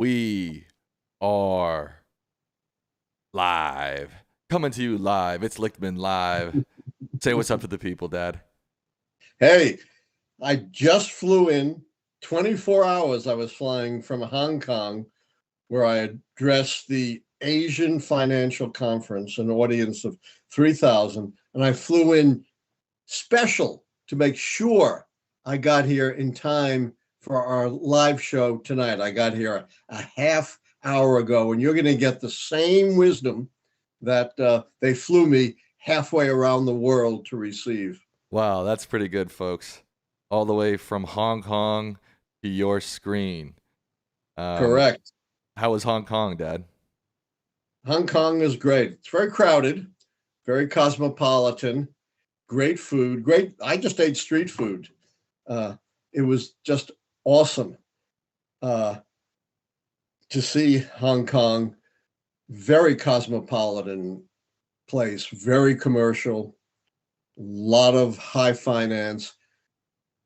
We are live. Coming to you live. It's Lichtman live. Say what's up to the people, Dad. Hey, I just flew in 24 hours. I was flying from Hong Kong, where I addressed the Asian Financial Conference, an audience of 3,000. And I flew in special to make sure I got here in time for our live show tonight. I got here a half hour ago, and you're going to get the same wisdom that they flew me halfway around the world to receive. Wow, that's pretty good, folks. All the way from Hong Kong to your screen. Correct. How was Hong Kong, Dad? Hong Kong is great. It's very crowded, very cosmopolitan, great food. Great. I just ate street food. It was just awesome to see Hong Kong. Very cosmopolitan place, very commercial, a lot of high finance.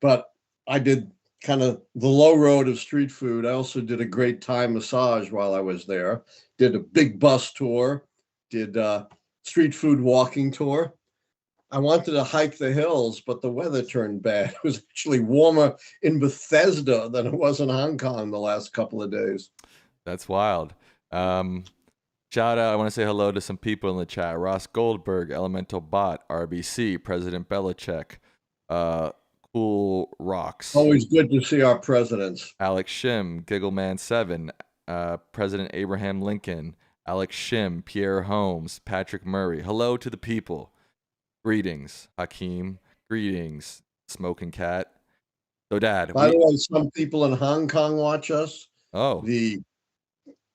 But I did kind of the low road of street food. I also did a great Thai massage while I was there, did a big bus tour, did a street food walking tour. I wanted to hike the hills, but the weather turned bad. It was actually warmer in Bethesda than it was in Hong Kong the last couple of days. That's wild. Shout out, I want to say hello to some people in the chat. Ross Goldberg, Elemental Bot, RBC, President Belichick, Cool Rocks. Always good to see our presidents. Alex Shim, Giggleman7, President Abraham Lincoln, Alex Shim, Pierre Holmes, Patrick Murray. Hello to the people. Greetings, Hakeem. Greetings, Smoking Cat. So, Dad. By the way, some people in Hong Kong watch us. Oh. The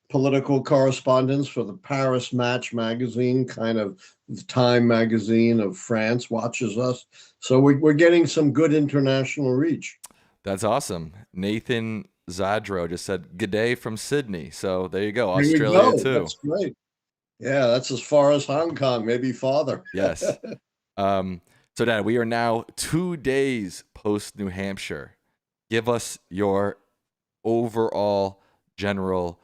political correspondents for the Paris Match magazine, kind of the Time magazine of France, watches us. So we're getting some good international reach. That's awesome. Nathan Zadro just said, "Good day from Sydney." So there you go, Australia too. That's great. Yeah, that's as far as Hong Kong, maybe farther. Yes. So, Dad, we are now 2 days post New Hampshire. Give us your overall general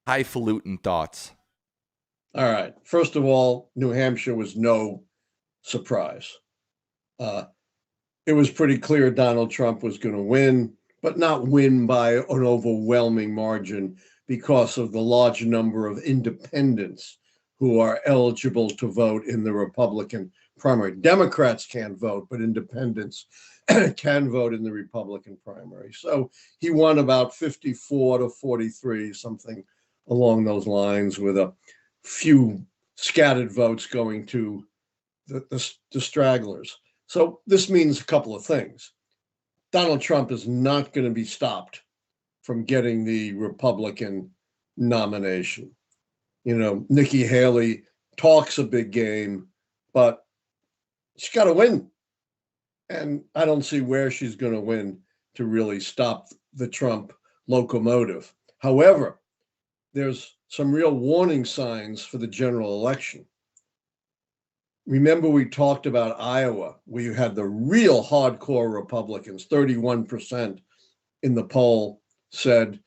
highfalutin thoughts. All right. First of all, New Hampshire was no surprise. It was pretty clear Donald Trump was going to win, but not win by an overwhelming margin because of the large number of independents who are eligible to vote in the Republican primary. Democrats can't vote, but independents can vote in the Republican primary. So he won about 54 to 43, something along those lines, with a few scattered votes going to the stragglers. So this means a couple of things. Donald Trump is not going to be stopped from getting the Republican nomination. You know, Nikki Haley talks a big game, but she's got to win. And I don't see where she's going to win to really stop the Trump locomotive. However, there's some real warning signs for the general election. Remember, we talked about Iowa, where you had the real hardcore Republicans, 31% in the poll said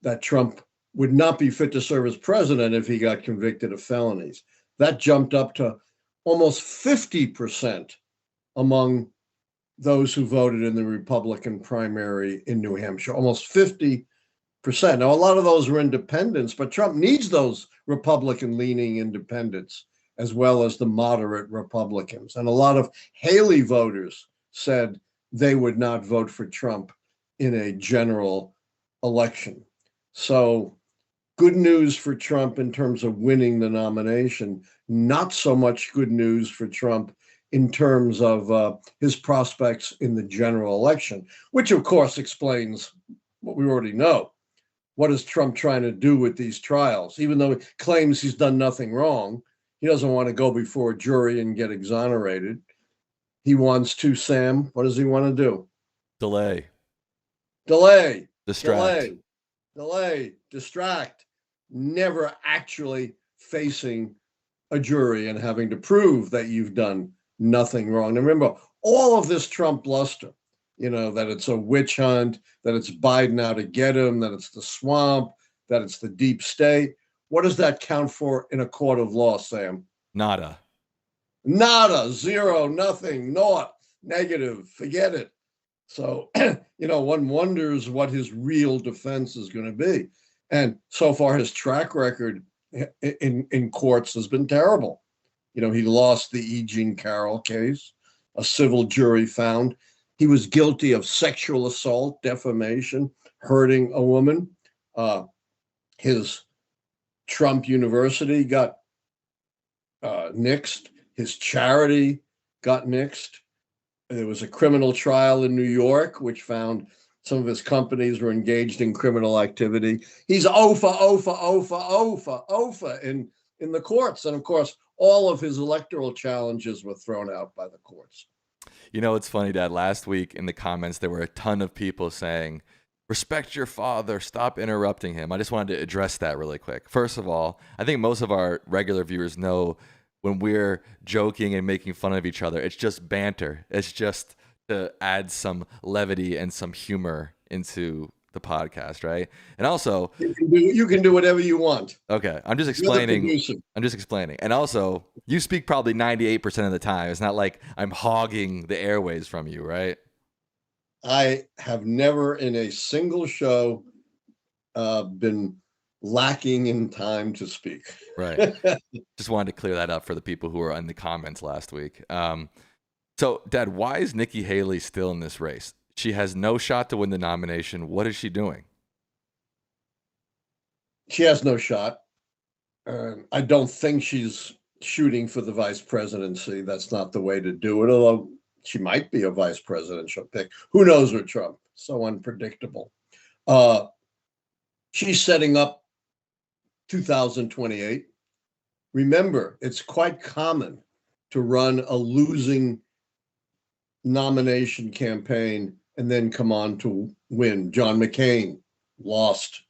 that Trump would not be fit to serve as president if he got convicted of felonies. That jumped up to almost 50% among those who voted in the Republican primary in New Hampshire, almost 50%. Now, a lot of those were independents, but Trump needs those Republican-leaning independents as well as the moderate Republicans. And a lot of Haley voters said they would not vote for Trump in a general election. So good news for Trump in terms of winning the nomination, not so much good news for Trump in terms of his prospects in the general election, which of course explains what we already know. What is Trump trying to do with these trials? Even though he claims he's done nothing wrong, he doesn't want to go before a jury and get exonerated. He wants to, Sam, what does he want to do? Delay. Distract. Never actually facing a jury and having to prove that you've done nothing wrong. And remember, all of this Trump bluster, you know, that it's a witch hunt, that it's Biden out to get him, that it's the swamp, that it's the deep state. What does that count for in a court of law, Sam? Nada. Nada, zero, nothing, naught, negative, forget it. So, one wonders what his real defense is going to be. And so far, his track record in courts has been terrible. He lost the E. Jean Carroll case. A civil jury found he was guilty of sexual assault, defamation, hurting a woman. His Trump University got nixed. His charity got nixed. There was a criminal trial in New York, which found some of his companies were engaged in criminal activity. He's over in the courts. And of course, all of his electoral challenges were thrown out by the courts. It's funny, Dad. Last week in the comments, there were a ton of people saying, respect your father, stop interrupting him. I just wanted to address that really quick. First of all, I think most of our regular viewers know when we're joking and making fun of each other, it's just banter. It's just to add some levity and some humor into the podcast, right? And also, you can do whatever you want. Okay, I'm just explaining. And also, you speak probably 98% of the time. It's not like I'm hogging the airways from you, right? I have never in a single show been lacking in time to speak. Right. Just wanted to clear that up for the people who were in the comments last week. So, Dad, why is Nikki Haley still in this race? She has no shot to win the nomination. What is she doing? She has no shot. I don't think she's shooting for the vice presidency. That's not the way to do it, although she might be a vice presidential pick. Who knows with Trump? So unpredictable. She's setting up 2028. Remember, it's quite common to run a losing nomination campaign and then come on to win. John McCain lost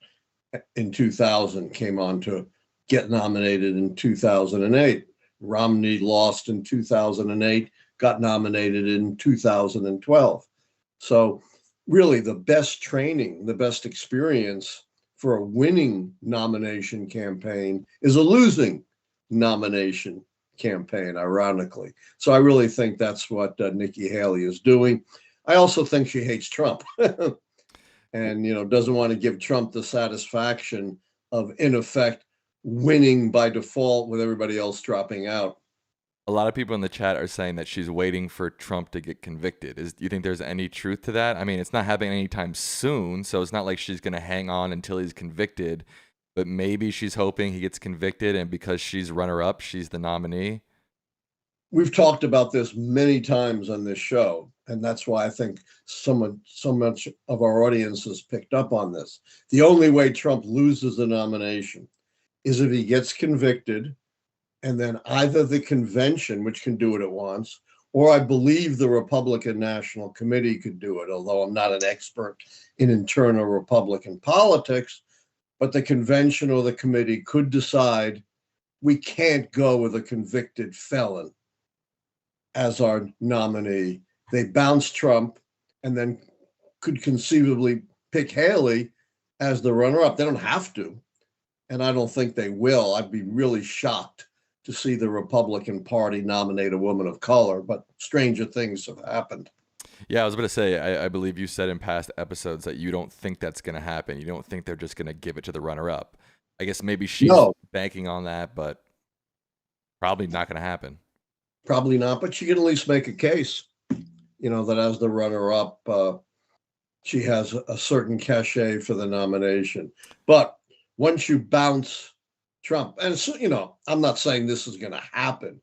in 2000, came on to get nominated in 2008. Romney lost in 2008, got nominated in 2012. So really the best training, the best experience for a winning nomination campaign is a losing nomination campaign, ironically. So I really think that's what Nikki Haley is doing. I also think she hates Trump and, doesn't want to give Trump the satisfaction of, in effect, winning by default with everybody else dropping out. A lot of people in the chat are saying that she's waiting for Trump to get convicted. Do you think there's any truth to that? I mean, it's not happening anytime soon, so it's not like she's going to hang on until he's convicted, but maybe she's hoping he gets convicted, and because she's runner-up, she's the nominee. We've talked about this many times on this show, and that's why I think so much of our audience has picked up on this. The only way Trump loses the nomination is if he gets convicted, and then either the convention, which can do it at once, or I believe the Republican National Committee could do it, although I'm not an expert in internal Republican politics, but the convention or the committee could decide we can't go with a convicted felon as our nominee. They bounce Trump and then could conceivably pick Haley as the runner-up. They don't have to, and I don't think they will. I'd be really shocked to see the Republican Party nominate a woman of color, but stranger things have happened. Yeah, I was going to say, I believe you said in past episodes that you don't think that's going to happen. You don't think they're just going to give it to the runner-up. I guess maybe she's banking on that, but probably not going to happen. Probably not, but she can at least make a case, that as the runner-up, she has a certain cachet for the nomination. But once you bounce Trump, and so, I'm not saying this is going to happen,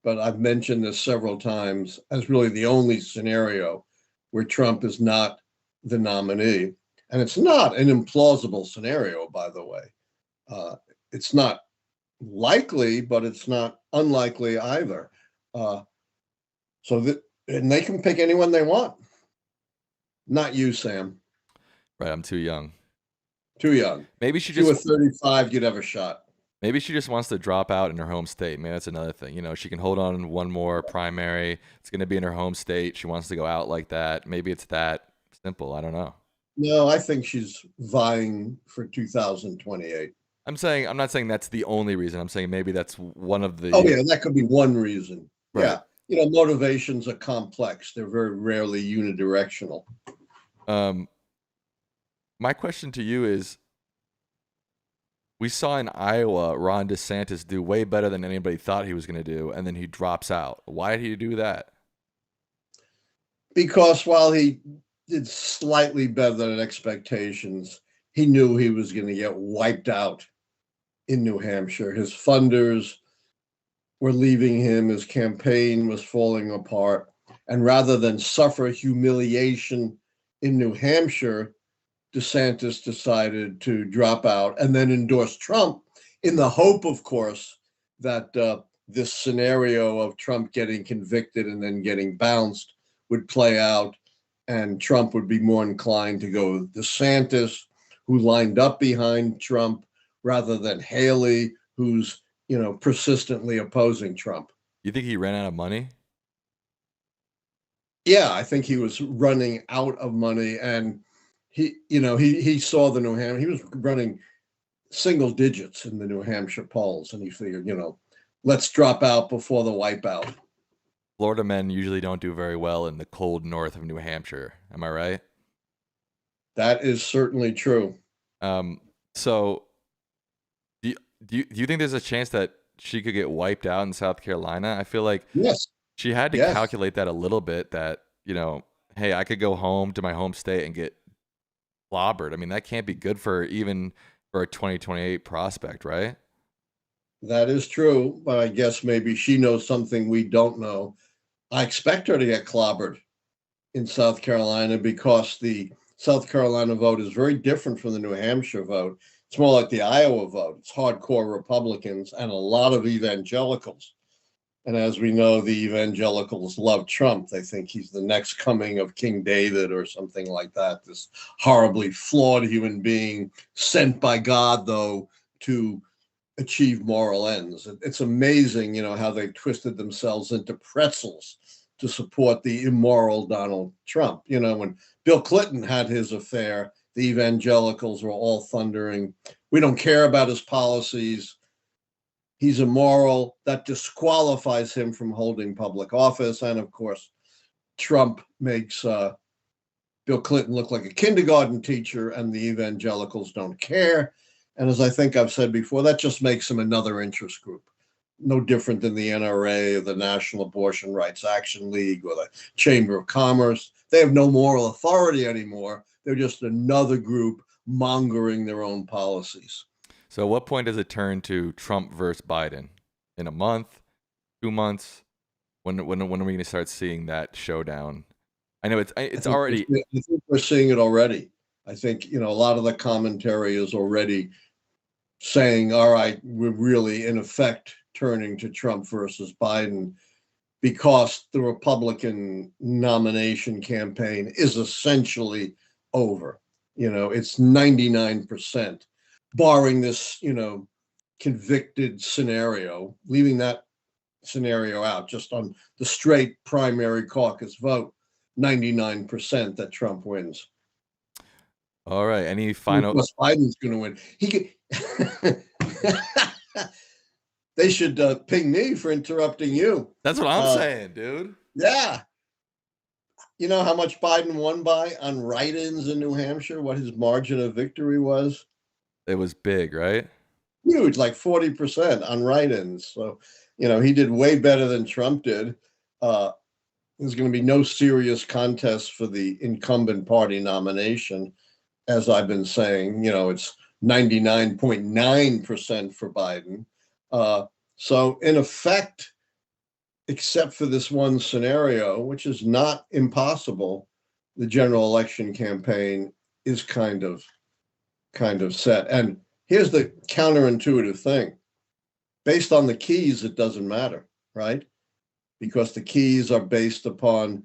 but I've mentioned this several times as really the only scenario where Trump is not the nominee. And it's not an implausible scenario, by the way. It's not likely, but it's not unlikely either. And they can pick anyone they want. Not you, Sam. Right, I'm too young. Too young. Maybe she if you just were 35, you'd have a shot. Maybe she just wants to drop out in her home state. Maybe that's another thing. She can hold on one more primary. It's going to be in her home state. She wants to go out like that. Maybe it's that simple. I don't know. No, I think she's vying for 2028. I'm not saying that's the only reason. I'm saying maybe that's one of Oh, the yeah, that could be one reason. right. Yeah. Motivations are complex. They're very rarely unidirectional. My question to you is, we saw in Iowa Ron DeSantis do way better than anybody thought he was going to do, and then he drops out. Why did he do that? Because while he did slightly better than expectations, he knew he was going to get wiped out in New Hampshire. His funders were leaving him, his campaign was falling apart. And rather than suffer humiliation in New Hampshire, DeSantis decided to drop out and then endorse Trump in the hope, of course, that this scenario of Trump getting convicted and then getting bounced would play out, and Trump would be more inclined to go with DeSantis, who lined up behind Trump, rather than Haley, who's persistently opposing Trump. You think he ran out of money? Yeah, I think he was running out of money, and he saw the New Hampshire. He was running single digits in the New Hampshire polls, and he figured, let's drop out before the wipeout. Florida men usually don't do very well in the cold north of New Hampshire. Am I right? That is certainly true. So do you think there's a chance that she could get wiped out in South Carolina? I feel like Yes. she had to Yes. calculate that a little bit, that, hey, I could go home to my home state and get clobbered. I mean, that can't be good for even for a 2028 prospect, right? That is true, but I guess maybe she knows something we don't know. I expect her to get clobbered in South Carolina because the South Carolina vote is very different from the New Hampshire vote. It's more like the Iowa vote. It's hardcore Republicans and a lot of evangelicals. And as we know, the evangelicals love Trump. They think he's the next coming of King David or something like that, this horribly flawed human being sent by God, though, to achieve moral ends. It's amazing, how they twisted themselves into pretzels to support the immoral Donald Trump. When Bill Clinton had his affair, the evangelicals were all thundering, we don't care about his policies. He's immoral. That disqualifies him from holding public office. And of course, Trump makes Bill Clinton look like a kindergarten teacher, and the evangelicals don't care. And as I think I've said before, that just makes him another interest group, no different than the NRA or the National Abortion Rights Action League or the Chamber of Commerce. They have no moral authority anymore. They're just another group mongering their own policies. So at what point does it turn to Trump versus Biden? In a month, 2 months? When are we going to start seeing that showdown? I know it's already. I think we're seeing it already. I think, a lot of the commentary is already saying, all right, we're really in effect turning to Trump versus Biden, because the Republican nomination campaign is essentially over. It's 99%, barring this, convicted scenario, leaving that scenario out, just on the straight primary caucus vote, 99% that Trump wins. All right. Any final? Plus, Biden's going to win. He could. They should ping me for interrupting you. That's what I'm saying, dude. Yeah. You know how much Biden won by on write-ins in New Hampshire? What his margin of victory was? It was big, right? Huge, like 40% on write-ins. So, he did way better than Trump did. There's going to be no serious contest for the incumbent party nomination. As I've been saying, it's 99.9% for Biden. So in effect, except for this one scenario, which is not impossible, the general election campaign is kind of set. And here's the counterintuitive thing. Based on the keys, it doesn't matter, right? Because the keys are based upon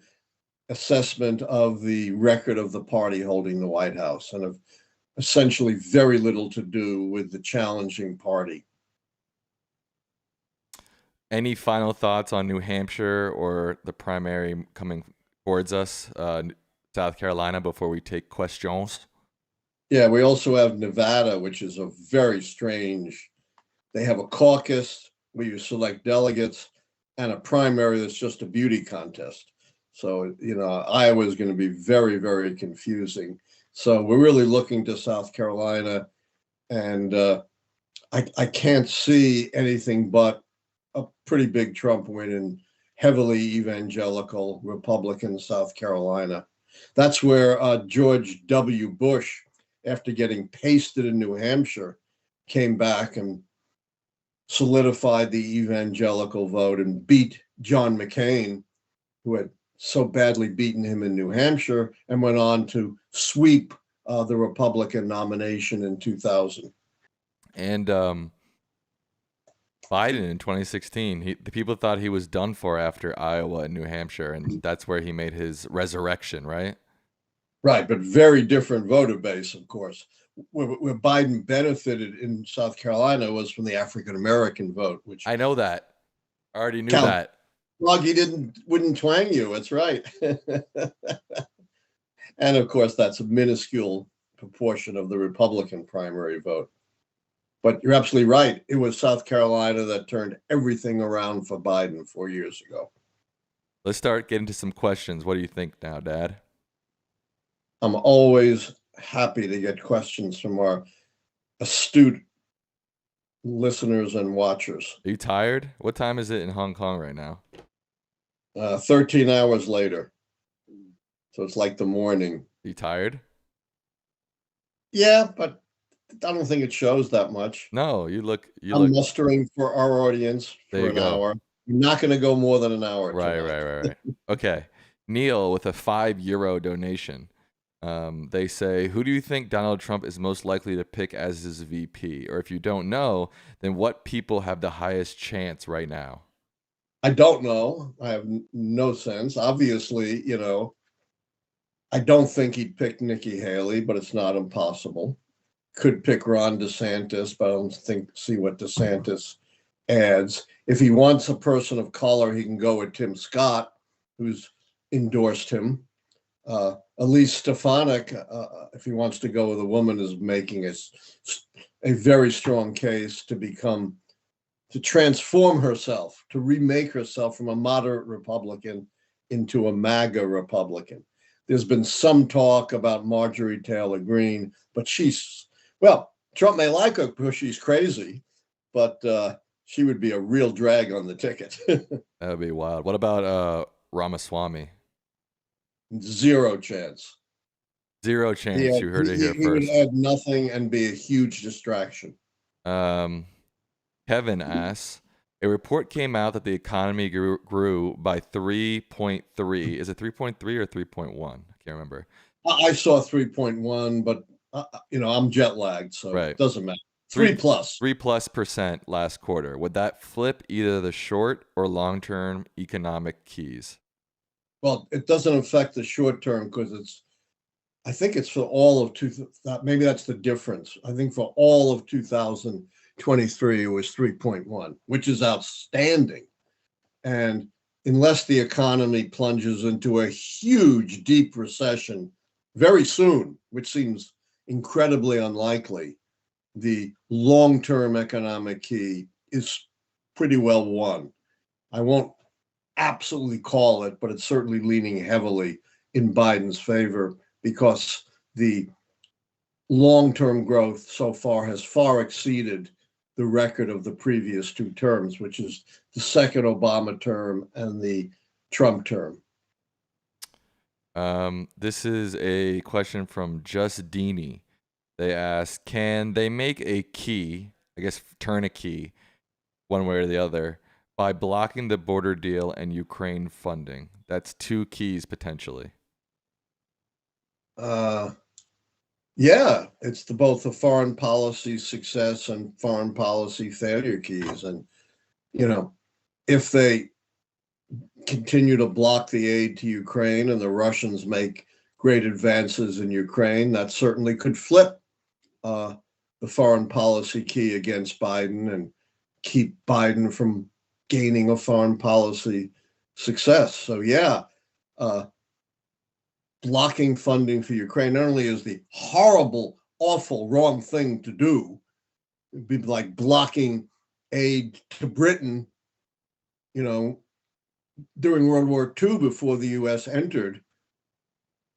assessment of the record of the party holding the White House, and have essentially very little to do with the challenging party. Any final thoughts on New Hampshire or the primary coming towards us, South Carolina, before we take questions? Yeah, we also have Nevada, which is a very strange. They have a caucus where you select delegates and a primary that's just a beauty contest. So, Iowa is going to be very, very confusing. So we're really looking to South Carolina, and I can't see anything but a pretty big Trump win in heavily evangelical Republican South Carolina. That's where George W. Bush, after getting pasted in New Hampshire, came back and solidified the evangelical vote and beat John McCain, who had so badly beaten him in New Hampshire, and went on to sweep the Republican nomination in 2000. And Biden in 2016, the people thought he was done for after Iowa and New Hampshire, and that's where he made his resurrection, right? Right, but very different voter base, of course. Where Biden benefited in South Carolina was from the African American vote, which I know that. I already knew count. that. Froggy wouldn't twang you. That's right. And of course, that's a minuscule proportion of the Republican primary vote. But you're absolutely right. It was South Carolina that turned everything around for Biden 4 years ago. Let's start getting to some questions. What do you think now, Dad? I'm always happy to get questions from our astute listeners and watchers. Are you tired? What time is it in Hong Kong right now? 13 hours later. So it's like the morning. Are you tired? Yeah, but I don't think it shows that much. No, you look. I'm mustering for our audience for an hour. You're not going to go more than an hour. Right. Okay. Neil with a €5 donation. They say, who do you think Donald Trump is most likely to pick as his VP? Or if you don't know, then what people have the highest chance right now? I don't know. I have no sense. Obviously, I don't think he'd pick Nikki Haley, but it's not impossible. Could pick Ron DeSantis, but I don't see what DeSantis adds. If he wants a person of color, he can go with Tim Scott, who's endorsed him. Elise Stefanik, if he wants to go with a woman, is making a very strong case to transform herself, to remake herself from a moderate Republican into a MAGA Republican. There's been some talk about Marjorie Taylor Greene, but Trump may like her because she's crazy, but she would be a real drag on the ticket. That would be wild. What about Ramaswamy? Zero chance. Zero chance. You heard it here first. He would add nothing and be a huge distraction. Kevin asks, a report came out that the economy grew by 3.3. Is it 3.3 or 3.1? I can't remember. I saw 3.1, but I'm jet lagged, so It doesn't matter. 3+% last quarter. Would that flip either the short or long-term economic keys? Well, it doesn't affect the short term because I think it's for all of maybe that's the difference. I think for all of 2023, it was 3.1, which is outstanding. And unless the economy plunges into a huge, deep recession very soon, which seems incredibly unlikely, the long-term economic key is pretty well won. I won't absolutely call it, but it's certainly leaning heavily in Biden's favor because the long-term growth so far has far exceeded the record of the previous two terms, which is the second Obama term and the Trump term. This is a question from Just Deanie. They ask, can they make a key, I guess turn a key, one way or the other, by blocking the border deal and Ukraine funding? That's two keys potentially. Yeah, it's both the foreign policy success and foreign policy failure keys. And, if they continue to block the aid to Ukraine and the Russians make great advances in Ukraine, that certainly could flip the foreign policy key against Biden and keep Biden from gaining a foreign policy success. So blocking funding for Ukraine not only is the horrible, awful, wrong thing to do. It'd be like blocking aid to Britain, during World War II before the U.S. entered.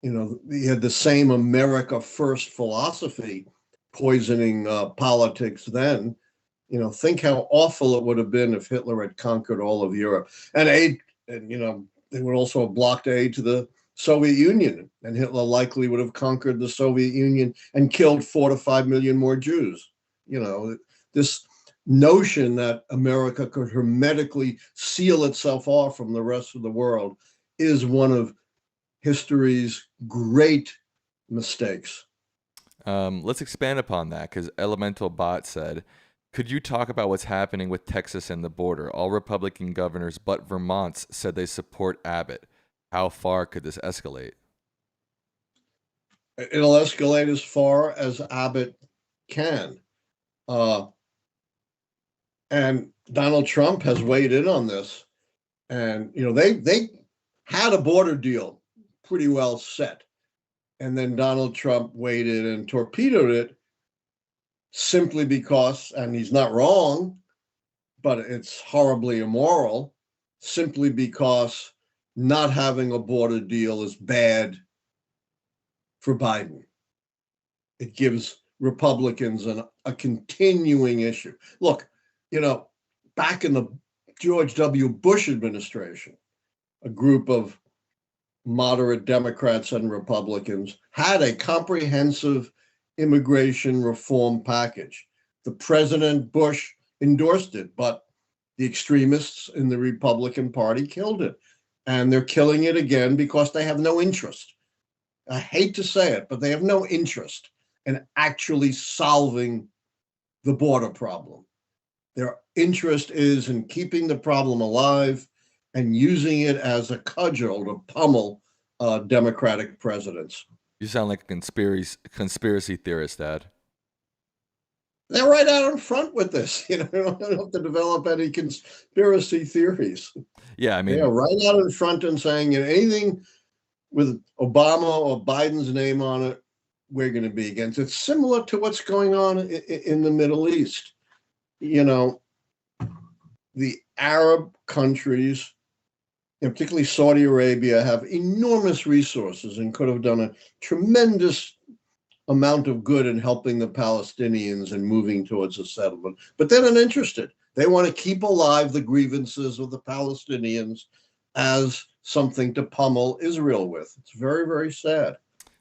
He had the same America First philosophy poisoning politics then. Think how awful it would have been if Hitler had conquered all of Europe. And they would also have blocked aid to the Soviet Union, and Hitler likely would have conquered the Soviet Union and killed 4 to 5 million more Jews. This notion that America could hermetically seal itself off from the rest of the world is one of history's great mistakes. Let's expand upon that, because Elemental Bot said, could you talk about what's happening with Texas and the border? All Republican governors but Vermont's said they support Abbott. How far could this escalate? It'll escalate as far as Abbott can. And Donald Trump has weighed in on this. And, they had a border deal pretty well set. And then Donald Trump weighed in and torpedoed it simply because, and he's not wrong, but it's horribly immoral, simply because not having a border deal is bad for Biden. It gives Republicans a continuing issue. Look, back in the George W. Bush administration, a group of moderate Democrats and Republicans had a comprehensive immigration reform package. The President Bush endorsed it, but the extremists in the Republican Party killed it. And they're killing it again because they have no interest. I hate to say it, but they have no interest in actually solving the border problem. Their interest is in keeping the problem alive and using it as a cudgel to pummel Democratic presidents. You sound like a conspiracy theorist, Dad. They're right out in front with this. They don't have to develop any conspiracy theories. Yeah, I mean, they're right out in front and saying anything with Obama or Biden's name on it, we're going to be against. It's similar to what's going on in the Middle East. The Arab countries, and particularly Saudi Arabia, have enormous resources and could have done a tremendous amount of good in helping the Palestinians and moving towards a settlement. But they're not interested. They want to keep alive the grievances of the Palestinians as something to pummel Israel with. It's very, very sad.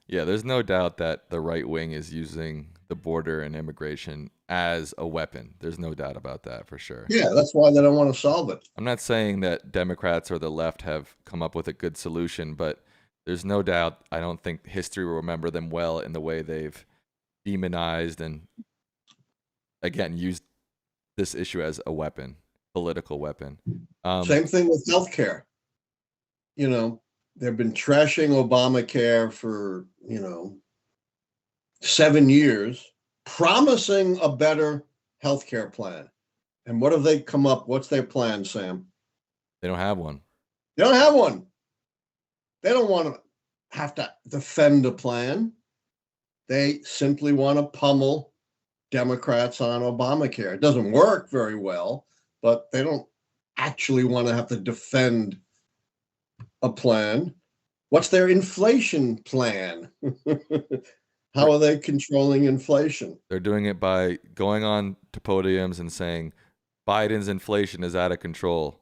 Yeah, there's no doubt that the right wing is using the border and immigration as a weapon. There's no doubt about that for sure. Yeah, that's why they don't want to solve it. I'm not saying that Democrats or the left have come up with a good solution, but there's no doubt I don't think history will remember them well in the way they've demonized and, again, used this issue as a weapon, political weapon. Same thing with healthcare. They've been trashing Obamacare for, 7 years, promising a better healthcare plan. And what have they come up? What's their plan, Sam? They don't have one. They don't have one. They don't want to have to defend a plan. They simply want to pummel Democrats on Obamacare. It doesn't work very well, but they don't actually want to have to defend a plan. What's their inflation plan? How are they controlling inflation? They're doing it by going on to podiums and saying Biden's inflation is out of control.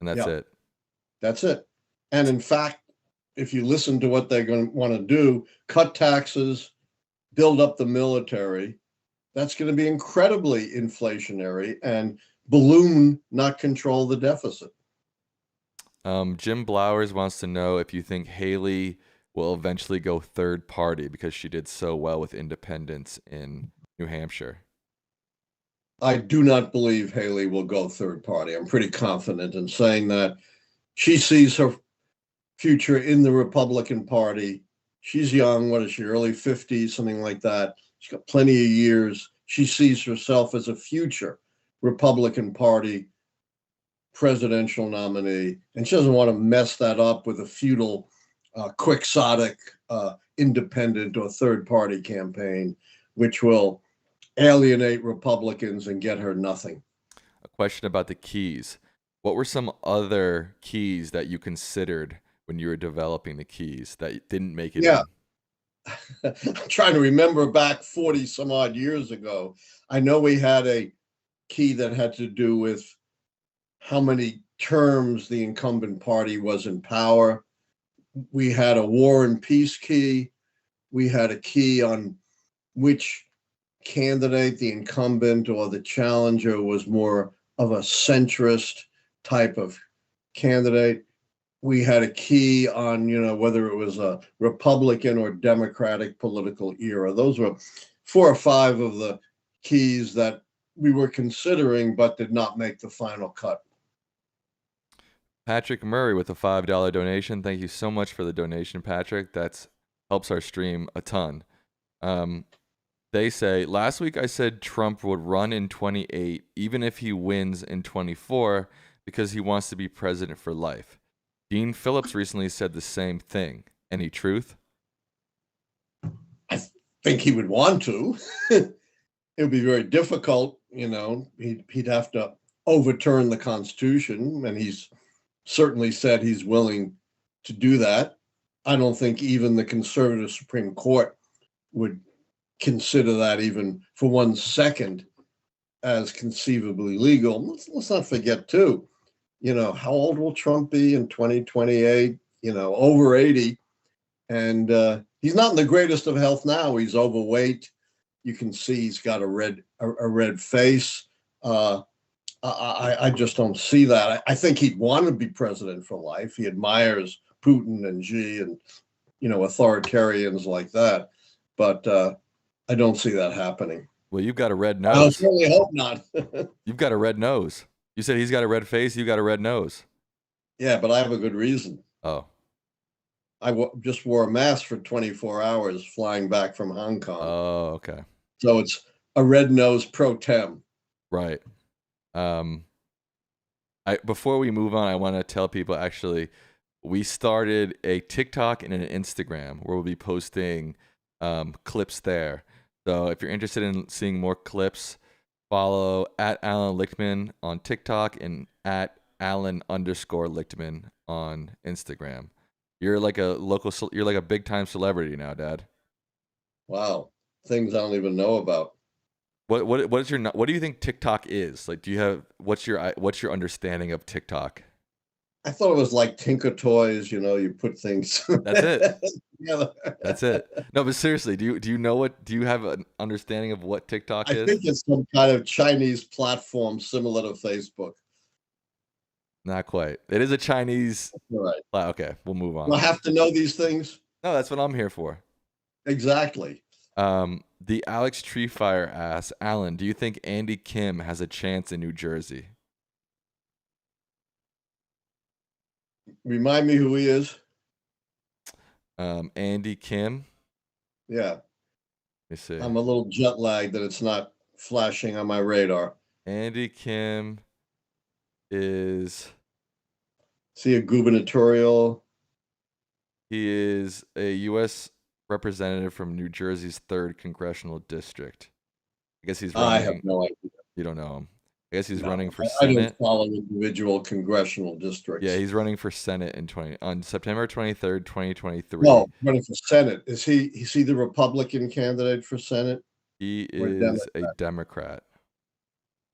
And that's it. That's it. And in fact, if you listen to what they're going to want to do, cut taxes, build up the military, that's going to be incredibly inflationary and balloon, not control the deficit. Jim Blowers wants to know if you think Haley will eventually go third party because she did so well with independents in New Hampshire. I do not believe Haley will go third party. I'm pretty confident in saying that. She sees her future in the Republican Party. She's young. What is she, early 50s, something like that. She's got plenty of years. She sees herself as a future Republican Party presidential nominee, and she doesn't want to mess that up with a feudal, quixotic independent or third party campaign, which will alienate Republicans and get her nothing. A question about the keys. What were some other keys that you considered when you were developing the keys that didn't make it Yeah. in? I'm trying to remember back 40 some odd years ago. I know we had a key that had to do with how many terms the incumbent party was in power. We had a war and peace key. We had a key on which candidate, the incumbent or the challenger, was more of a centrist type of candidate. We had a key on, whether it was a Republican or Democratic political era. Those were 4 or 5 of the keys that we were considering, but did not make the final cut. Patrick Murray with a $5 donation. Thank you so much for the donation, Patrick. That helps our stream a ton. They say, last week I said Trump would run in 28, even if he wins in 24, because he wants to be president for life. Dean Phillips recently said the same thing. Any truth? I think he would want to. It would be very difficult. He'd have to overturn the Constitution, and he's certainly said he's willing to do that. I don't think even the conservative Supreme Court would consider that even for 1 second as conceivably legal. Let's not forget too, how old will Trump be in 2028? Over 80, and he's not in the greatest of health now. He's overweight. You can see he's got a red face. I just don't see that. I think he'd want to be president for life. He admires Putin and Xi and authoritarians like that, but I don't see that happening. Well, you've got a red nose. I certainly hope not. You've got a red nose. You said he's got a red face. You got a red nose. Yeah, but I have a good reason. Oh. I just wore a mask for 24 hours flying back from Hong Kong. Oh, okay. So it's a red nose pro tem. Right. Before we move on, I want to tell people, actually, we started a TikTok and an Instagram where we'll be posting clips there. So if you're interested in seeing more clips, follow at Allan Lichtman on TikTok and at Allan_Lichtman on Instagram. You're like you're like a big time celebrity now, Dad. Wow, things I don't even know about. What do you think TikTok is? Like, what's your understanding of TikTok? I thought it was like Tinker Toys, you put things. That's it. That's it. No, but seriously, do you have an understanding of what TikTok is? I think it's some kind of Chinese platform similar to Facebook. Not quite. It is a Chinese. Right. Okay, we'll move on. Do I have to know these things? No, that's what I'm here for. Exactly. The Alex Treefire asks, Alan, do you think Andy Kim has a chance in New Jersey? Remind me who he is. Andy Kim. Yeah. Let me see. I'm a little jet lagged that it's not flashing on my radar. Andy Kim is he a gubernatorial? He is a U.S. representative from New Jersey's 3rd congressional district. I guess he's running. I have no idea. You don't know him. I guess he's running for I Senate. don't follow individual congressional districts. Yeah, he's running for Senate on September 23rd, 2023. No, running for Senate. Is he the Republican candidate for Senate? He is a Democrat.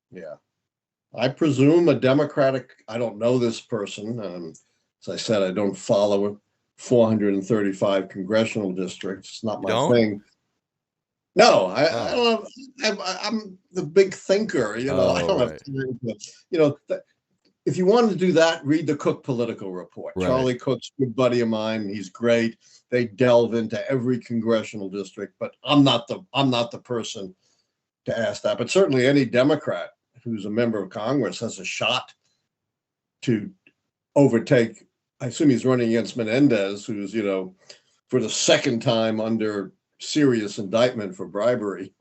Yeah. I presume a Democratic. I don't know this person. As I said, I don't follow 435 congressional districts. It's not my thing. No, I don't have. I'm the big thinker. I don't have time to. If you wanted to do that, read the Cook Political Report. Right. Charlie Cook's a good buddy of mine. He's great. They delve into every congressional district, but I'm not the person to ask that. But certainly, any Democrat who's a member of Congress has a shot to overtake. I assume he's running against Menendez, who's for the 2nd time under serious indictment for bribery.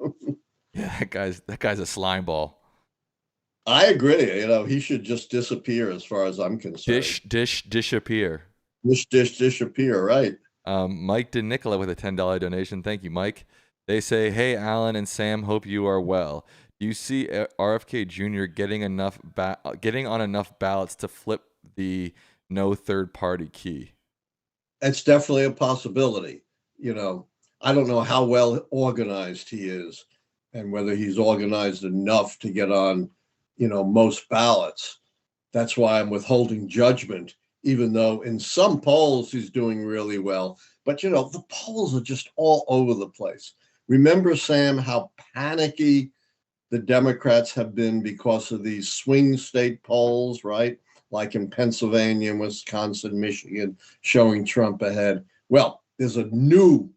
Yeah, that guy's a slime ball. I agree. He should just disappear as far as I'm concerned. Disappear. Disappear, right. Mike DeNicola with a $10 donation. Thank you, Mike. They say, "Hey, Alan and Sam, hope you are well. Do you see RFK Jr. getting on enough ballots to flip the no third party key?" It's definitely a possibility. You know, I don't know how well organized he is and whether he's organized enough to get on, most ballots. That's why I'm withholding judgment, even though in some polls he's doing really well. But, the polls are just all over the place. Remember, Sam, how panicky the Democrats have been because of these swing state polls, right? Like in Pennsylvania, Wisconsin, Michigan, showing Trump ahead. Well, there's a new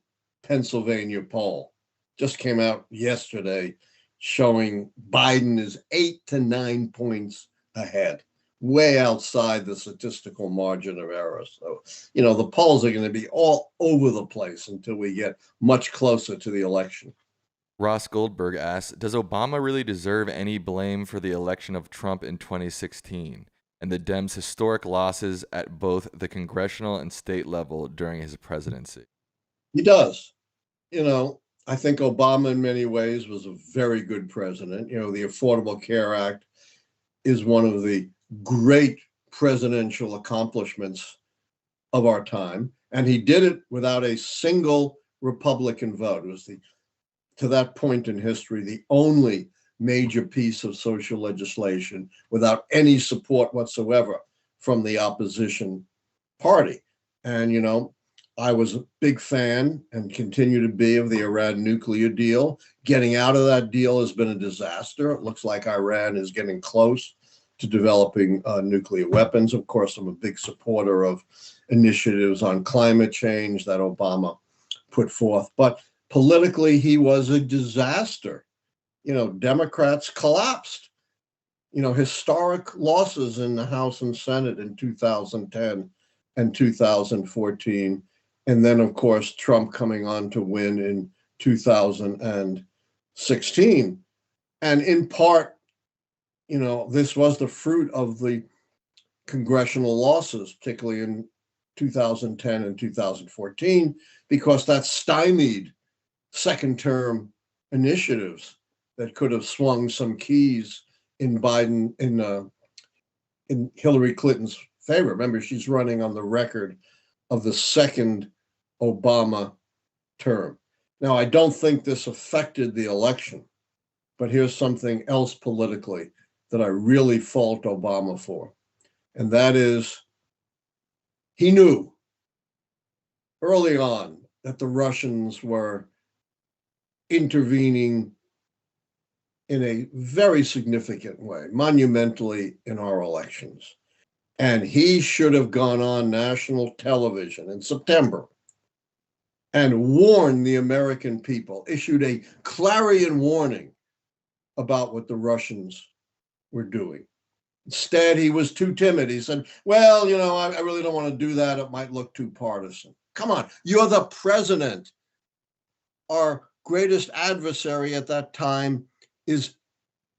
Pennsylvania poll, just came out yesterday, showing Biden is 8 to 9 points ahead, way outside the statistical margin of error. So, the polls are going to be all over the place until we get much closer to the election. Ross Goldberg asks, "Does Obama really deserve any blame for the election of Trump in 2016 and the Dems' historic losses at both the congressional and state level during his presidency?" He does. I think Obama in many ways was a very good president. The Affordable Care Act is one of the great presidential accomplishments of our time. And he did it without a single Republican vote. It was to that point in history, the only major piece of social legislation without any support whatsoever from the opposition party. And, I was a big fan and continue to be of the Iran nuclear deal. Getting out of that deal has been a disaster. It looks like Iran is getting close to developing nuclear weapons. Of course, I'm a big supporter of initiatives on climate change that Obama put forth. But politically, he was a disaster. Democrats collapsed. Historic losses in the House and Senate in 2010 and 2014. And then, of course, Trump coming on to win in 2016. And in part, this was the fruit of the congressional losses, particularly in 2010 and 2014, because that stymied second term initiatives that could have swung some keys in Biden, in Hillary Clinton's favor. Remember, she's running on the record of the second Obama term. Now, I don't think this affected the election, but here's something else politically that I really fault Obama for. And that is, he knew early on that the Russians were intervening in a very significant way, monumentally, in our elections. And he should have gone on national television in September and warned the American people, issued a clarion warning about what the Russians were doing. Instead, he was too timid. He said, well, I really don't want to do that. It might look too partisan. Come on, you're the president. Our greatest adversary at that time is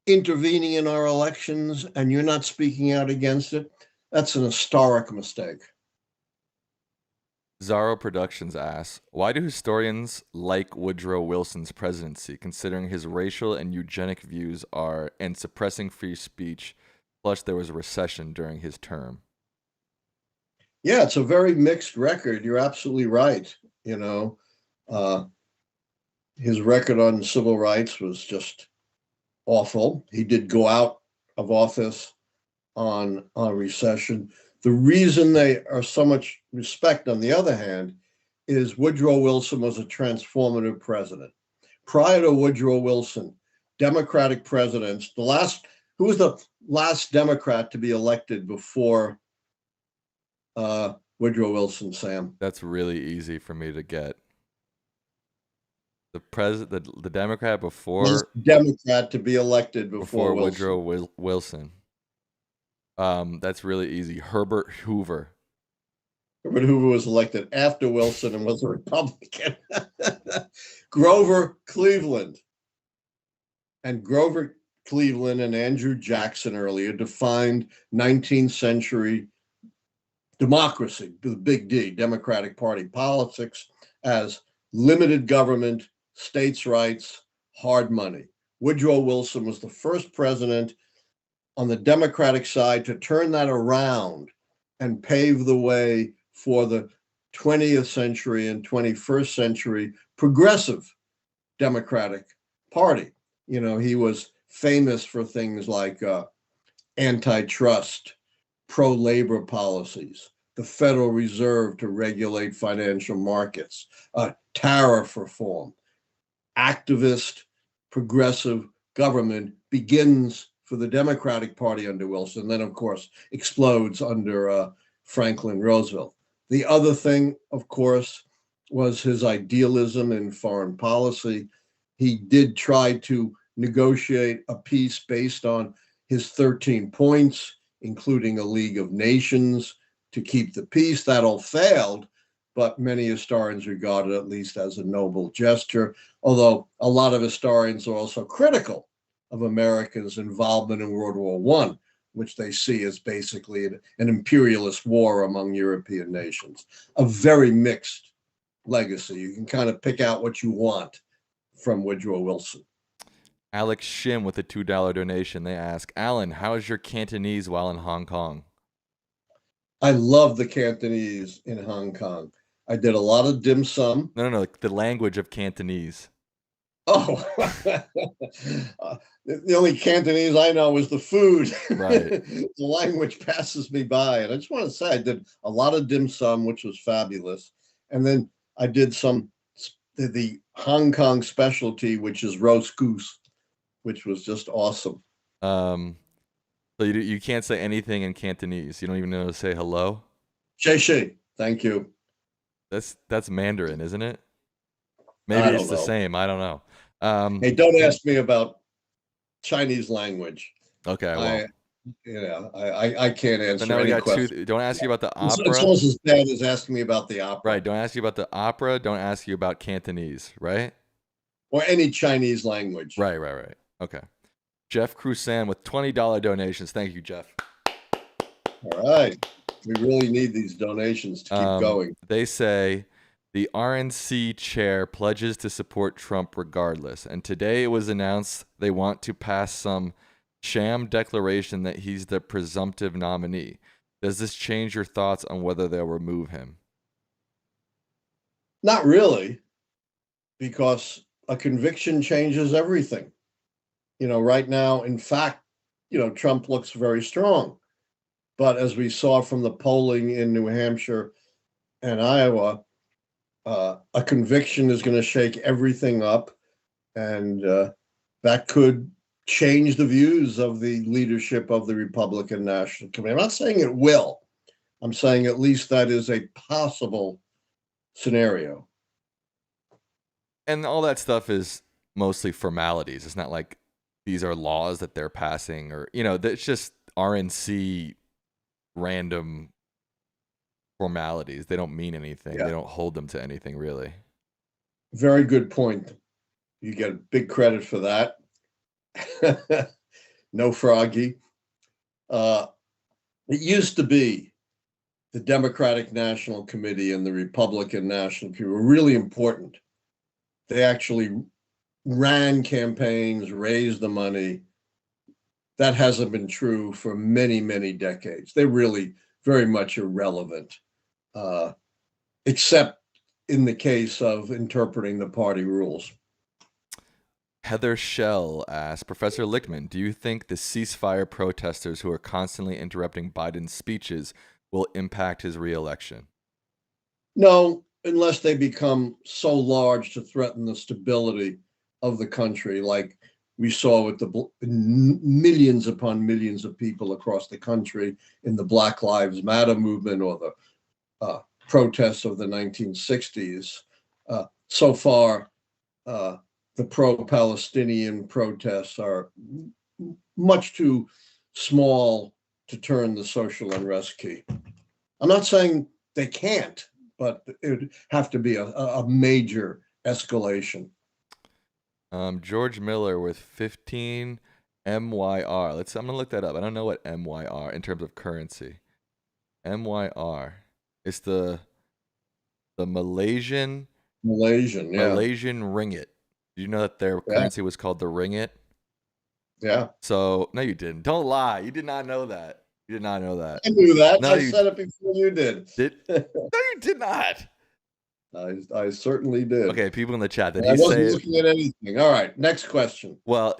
intervening in our elections, and you're not speaking out against it. That's an historic mistake. Zaro Productions asks, "Why do historians like Woodrow Wilson's presidency, considering his racial and eugenic views and suppressing free speech, plus there was a recession during his term?" Yeah, it's a very mixed record. You're absolutely right. His record on civil rights was just awful. He did go out of office on a recession. The reason they are so much respect, on the other hand, is Woodrow Wilson was a transformative president. Prior to Woodrow Wilson, Democratic presidents, who was the last Democrat to be elected before Woodrow Wilson, Sam? That's really easy for me to get. The Democrat before Democrat to be elected before Woodrow Wilson. That's really easy. Herbert Hoover. Herbert Hoover was elected after Wilson and was a Republican. Grover Cleveland. And Grover Cleveland and Andrew Jackson earlier defined 19th century democracy, the big D, Democratic Party politics, as limited government, states' rights, hard money. Woodrow Wilson was the first president on the Democratic side to turn that around and pave the way for the 20th century and 21st century progressive Democratic Party. You know, he was famous for things like antitrust, pro-labor policies, the Federal Reserve to regulate financial markets, tariff reform. Activist, progressive government begins for the Democratic Party under Wilson, then, of course, explodes under Franklin Roosevelt. The other thing, of course, was his idealism in foreign policy. He did try to negotiate a peace based on his 13 points, including a League of Nations to keep the peace. That all failed, but many historians regard it at least as a noble gesture, although a lot of historians are also critical of America's involvement in World War I, which they see as basically an imperialist war among European nations. A very mixed legacy. You can kind of pick out what you want from Woodrow Wilson. Alex Shim with a $2 donation. They ask, Alan, how is your Cantonese while in Hong Kong? I love the Cantonese in Hong Kong. I did a lot of dim sum. No, the language of Cantonese. Oh, the only Cantonese I know is the food. Right. The language passes me by. And I just want to say I did a lot of dim sum, which was fabulous. And then I did the Hong Kong specialty, which is roast goose, which was just awesome. So you can't say anything in Cantonese. You don't even know to say hello? Xie xie. Thank you. That's Mandarin, isn't it? Maybe it's the same. I don't know. Hey, don't ask me about Chinese language. Okay, well. I can't answer. So now we got questions. Don't ask you about the opera. It's almost as bad as asking me about the opera. Right. Don't ask you about the opera. Don't ask you about Cantonese. Right. Or any Chinese language. Right. Okay. Jeff Crusan with $20 donations. Thank you, Jeff. All right. We really need these donations to keep going. They say the RNC chair pledges to support Trump regardless. And today it was announced they want to pass some sham declaration that he's the presumptive nominee. Does this change your thoughts on whether they'll remove him? Not really, because a conviction changes everything. You know, right now, in fact, Trump looks very strong. But as we saw from the polling in New Hampshire and Iowa, a conviction is going to shake everything up, and that could change the views of the leadership of the Republican National Committee. I'm not saying it will. I'm saying at least that is a possible scenario. And all that stuff is mostly formalities. It's not like these are laws that they're passing, or it's just RNC random formalities. They don't mean anything. Yeah. They don't hold them to anything, really. Very good point. You get big credit for that. No Froggy. It used to be the Democratic National Committee and the Republican National Committee were really important. They actually ran campaigns, raised the money. That hasn't been true for many, many decades. They're really very much irrelevant, except in the case of interpreting the party rules. Heather Shell asks, Professor Lichtman, do you think the ceasefire protesters who are constantly interrupting Biden's speeches will impact his reelection? No, unless they become so large to threaten the stability of the country, like we saw with the millions upon millions of people across the country in the Black Lives Matter movement or the protests of the 1960s. So far, the pro-Palestinian protests are much too small to turn the social unrest key. I'm not saying they can't, but it would have to be a major escalation. George Miller with 15 MYR. I'm going to look that up. I don't know what MYR in terms of currency. MYR. It's the Malaysian Malaysian, yeah. Malaysian ringgit. Did you know that their Yeah. currency was called the ringgit? Yeah. So no, you didn't. Don't lie. You did not know that. You did not know that. I knew that. No, I you said it before you did. no, you did not. I certainly did. Okay, people in the chat. Did I he say wasn't it? looking at anything. All right, next question. Well,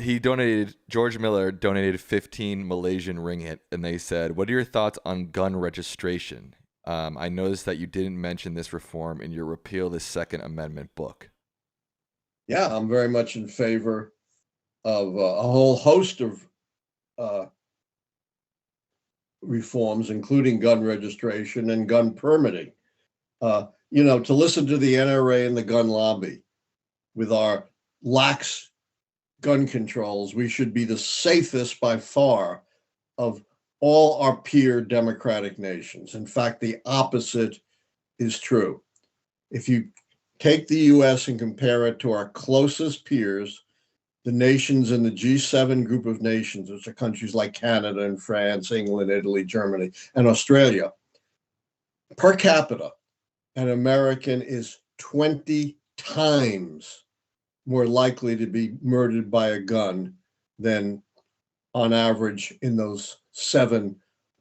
George Miller donated 15 Malaysian ringgit, and they said, what are your thoughts on gun registration? I noticed that you didn't mention this reform in your Repeal the Second Amendment book. Yeah, I'm very much in favor of a whole host of reforms, including gun registration and gun permitting. To listen to the NRA and the gun lobby with our lax gun controls, we should be the safest by far of all our peer democratic nations. In fact, the opposite is true. If you take the US and compare it to our closest peers, the nations in the G7 group of nations, which are countries like Canada and France, England, Italy, Germany, and Australia, per capita, an American is 20 times more likely to be murdered by a gun than on average in those 7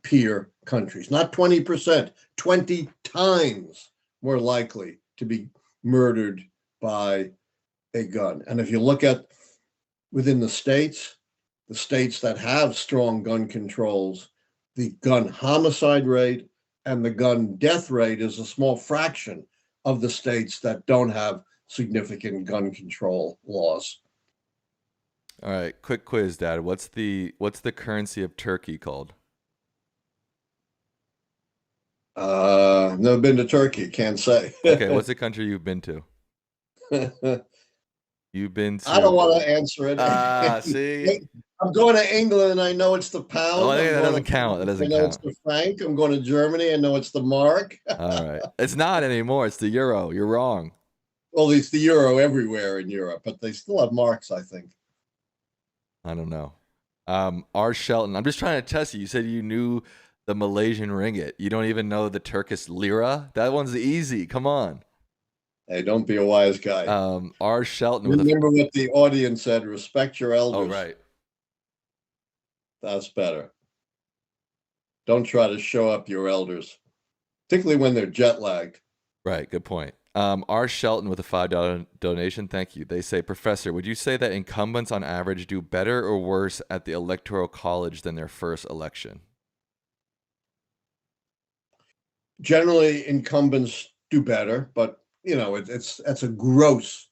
peer countries. Not 20%, 20 times more likely to be murdered by a gun. And if you look at within the states that have strong gun controls, the gun homicide rate and the gun death rate is a small fraction of the states that don't have significant gun control laws. All right, quick quiz, Dad. What's the currency of Turkey called? Never been to Turkey, can't say. Okay, what's the country you've been to? You've been to. I don't want to answer it. See? I'm going to England and I know it's the pound. Oh, that doesn't count. That doesn't I know count. It's the franc. I'm going to Germany. I know it's the mark. All right. It's not anymore. It's the euro. You're wrong. Well, it's the euro everywhere in Europe, but they still have marks, I think. I don't know. R. Shelton, I'm just trying to test you. You said you knew the Malaysian ringgit. You don't even know the Turkish lira? That one's easy. Come on. Hey, don't be a wise guy. R. Shelton. Remember what the audience said. Respect your elders. Oh, right. That's better. Don't try to show up your elders, particularly when they're jet lagged. Right. Good point. R. Shelton with a $5 donation. Thank you. They say, Professor, would you say that incumbents on average do better or worse at the Electoral College than their first election? Generally, incumbents do better, but that's a gross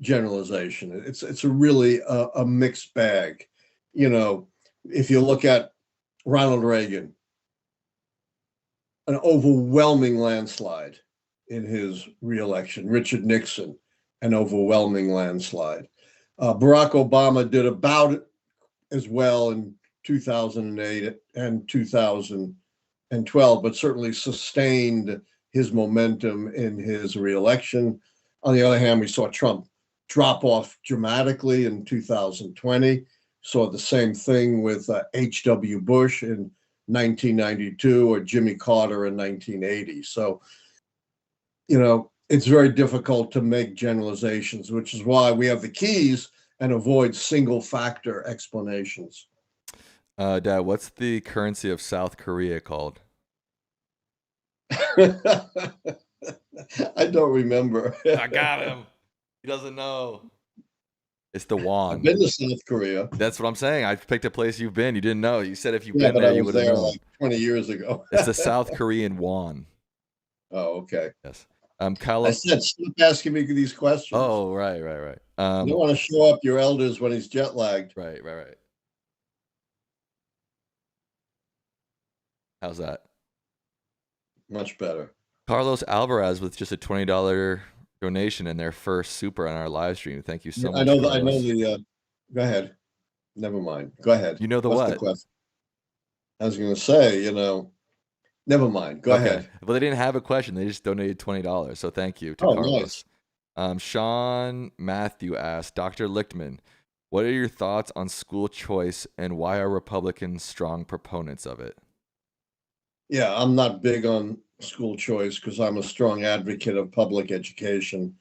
generalization. It's a really a mixed bag. If you look at Ronald Reagan, an overwhelming landslide in his reelection. Richard Nixon, an overwhelming landslide. Barack Obama did about as well in 2008 and 2012, but certainly sustained his momentum in his reelection. On the other hand, we saw Trump drop off dramatically in 2020. Saw the same thing with H.W. Bush in 1992 or Jimmy Carter in 1980. So, it's very difficult to make generalizations, which is why we have the keys and avoid single factor explanations. Dad, what's the currency of South Korea called? I don't remember. I got him. He doesn't know. It's the won. I've been to South Korea. That's what I'm saying. I picked a place you've been. You didn't know. You said if you've Yeah, been but there, I you was would have there known. like 20 years ago. It's the South Korean won. Oh, okay. Yes. I said, stop asking me these questions. Oh, right. You don't want to show up your elders when he's jet lagged. Right. How's that? Much better. Carlos Alvarez with just a $20 donation in their first super on our live stream. Thank you so much. I know the. Go ahead. Never mind. Go ahead. You know the What's what? The question? I was going to say, never mind. Go ahead. But they didn't have a question. They just donated $20. So thank you to Carlos. Nice. Sean Matthew asked, Dr. Lichtman, what are your thoughts on school choice and why are Republicans strong proponents of it? Yeah, I'm not big on school choice because I'm a strong advocate of public education.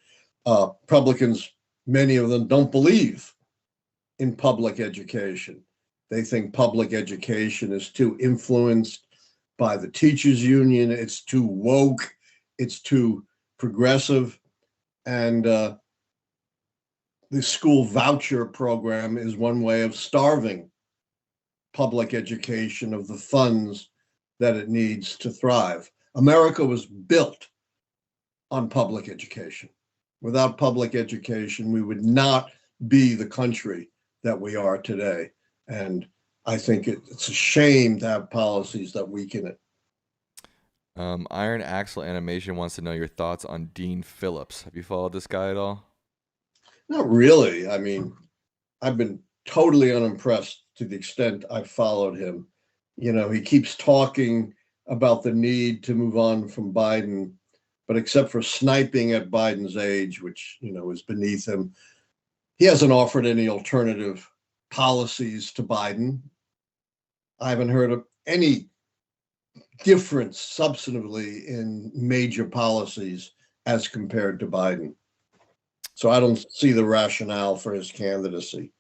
Republicans, many of them don't believe in public education. They think public education is too influenced by the teachers union. It's too woke. It's too progressive. And the school voucher program is one way of starving public education of the funds that it needs to thrive. America was built on public education. Without public education, we would not be the country that we are today. And I think it's a shame to have policies that weaken it. Iron Axle Animation wants to know your thoughts on Dean Phillips. Have you followed this guy at all? Not really. I mean, I've been totally unimpressed to the extent I've followed him. He keeps talking about the need to move on from Biden, but except for sniping at Biden's age, which, is beneath him, he hasn't offered any alternative policies to Biden. I haven't heard of any difference substantively in major policies as compared to Biden. So I don't see the rationale for his candidacy.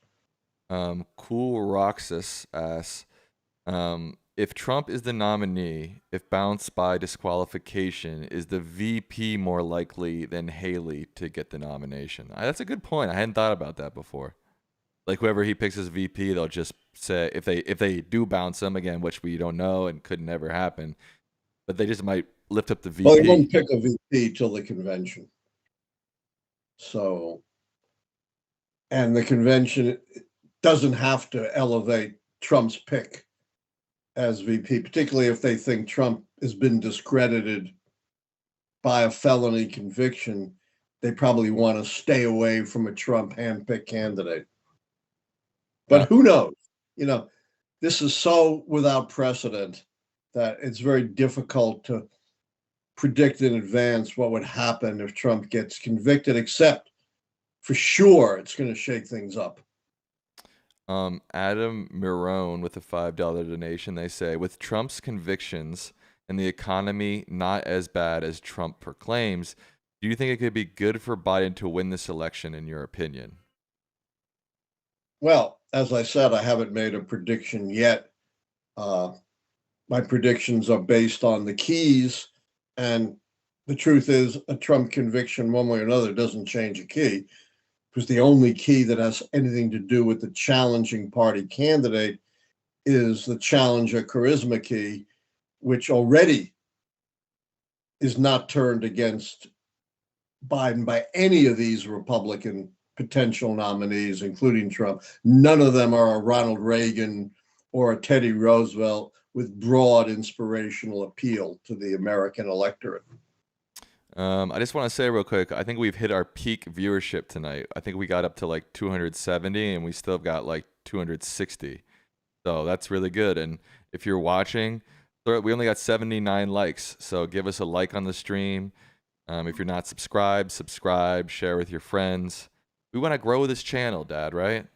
Cool Roxas asks, if Trump is the nominee, if bounced by disqualification, is the VP more likely than Haley to get the nomination? That's a good point. I hadn't thought about that before. Like whoever he picks as VP, they'll just say if they do bounce him again, which we don't know and could never happen, but they just might lift up the VP. Well, he won't pick a VP till the convention. So, and the convention doesn't have to elevate Trump's pick as VP, particularly if they think Trump has been discredited by a felony conviction. They probably want to stay away from a Trump handpicked candidate. But who knows? This is so without precedent that it's very difficult to predict in advance what would happen if Trump gets convicted, except for sure it's going to shake things up. Adam Mirone with a $5 donation, they say, with Trump's convictions and the economy not as bad as Trump proclaims, do you think it could be good for Biden to win this election, in your opinion? Well, as I said, I haven't made a prediction yet. My predictions are based on the keys, and the truth is a Trump conviction one way or another doesn't change a key, because the only key that has anything to do with the challenging party candidate is the challenger charisma key, which already is not turned against Biden by any of these Republican potential nominees, including Trump. None of them are a Ronald Reagan or a Teddy Roosevelt with broad inspirational appeal to the American electorate. I just want to say real quick, I think we've hit our peak viewership tonight. I think we got up to like 270 and we still got like 260. So that's really good. And if you're watching, we only got 79 likes. So give us a like on the stream. If you're not subscribed, subscribe, share with your friends. We want to grow this channel, Dad, right?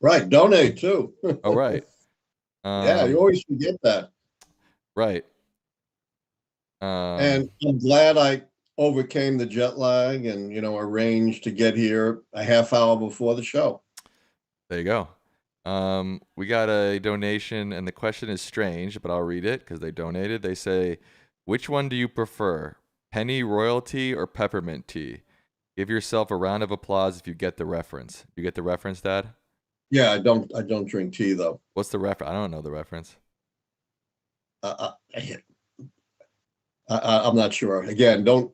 Right. Donate too. Oh, right. Yeah, you always forget that. Right. And I'm glad I overcame the jet lag and, arranged to get here a half hour before the show. There you go. We got a donation, and the question is strange, but I'll read it because they donated. They say, which one do you prefer, penny royalty or peppermint tea? Give yourself a round of applause if you get the reference. You get the reference, Dad? Yeah, I don't drink tea though. What's the reference? I don't know the reference. I'm not sure. Again, don't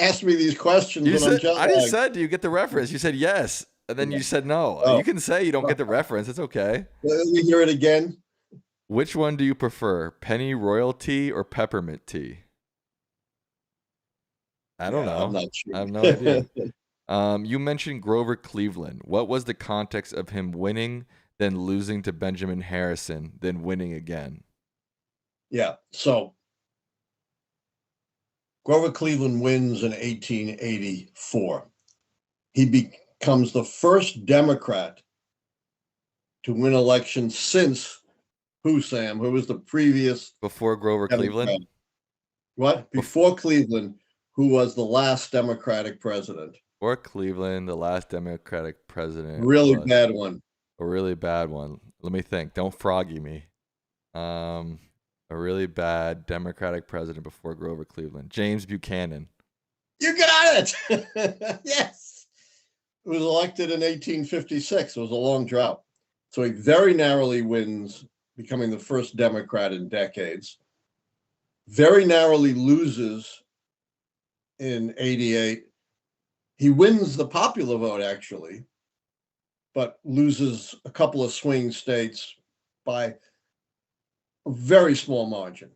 ask me these questions when I'm jet lagged. I just said, do you get the reference? You said yes, and then you said no. Oh. You can say you don't get the reference. It's okay. Let me hear it again. Which one do you prefer, penny royalty or peppermint tea? I don't know. I'm not sure. I have no idea. You mentioned Grover Cleveland. What was the context of him winning, then losing to Benjamin Harrison, then winning again? Yeah. So Grover Cleveland wins in 1884. He becomes the first Democrat to win election since Who, Sam? Who was the previous Before Grover Democrat? Cleveland? What? Before Cleveland, who was the last Democratic president? Before Cleveland, the last Democratic president Really was bad one. a really bad one. Let me think. Don't froggy me. A really bad Democratic president before Grover Cleveland. James Buchanan. You got it. Yes. It was elected in 1856. It was a long drought. So he very narrowly wins, becoming the first Democrat in decades. Very narrowly loses in 88. He wins the popular vote, actually, but loses a couple of swing states by a very small margin.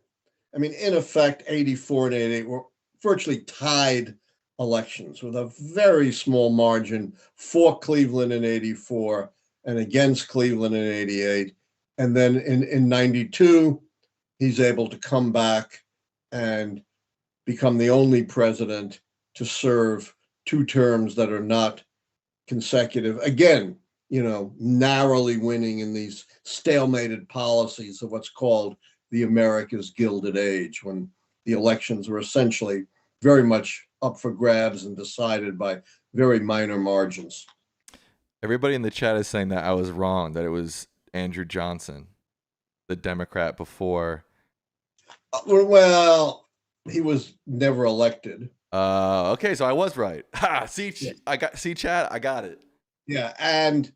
I mean, in effect, 84 and 88 were virtually tied elections with a very small margin for Cleveland in 84 and against Cleveland in 88. And then in 92, he's able to come back and become the only president to serve 2 terms that are not consecutive. Again, narrowly winning in these stalemated policies of what's called the America's Gilded Age, when the elections were essentially very much up for grabs and decided by very minor margins. Everybody in the chat is saying that I was wrong, that it was Andrew Johnson, the Democrat before. Well, he was never elected. Okay, so I was right. Ha! See, Yeah. Chad, I got it. Yeah, and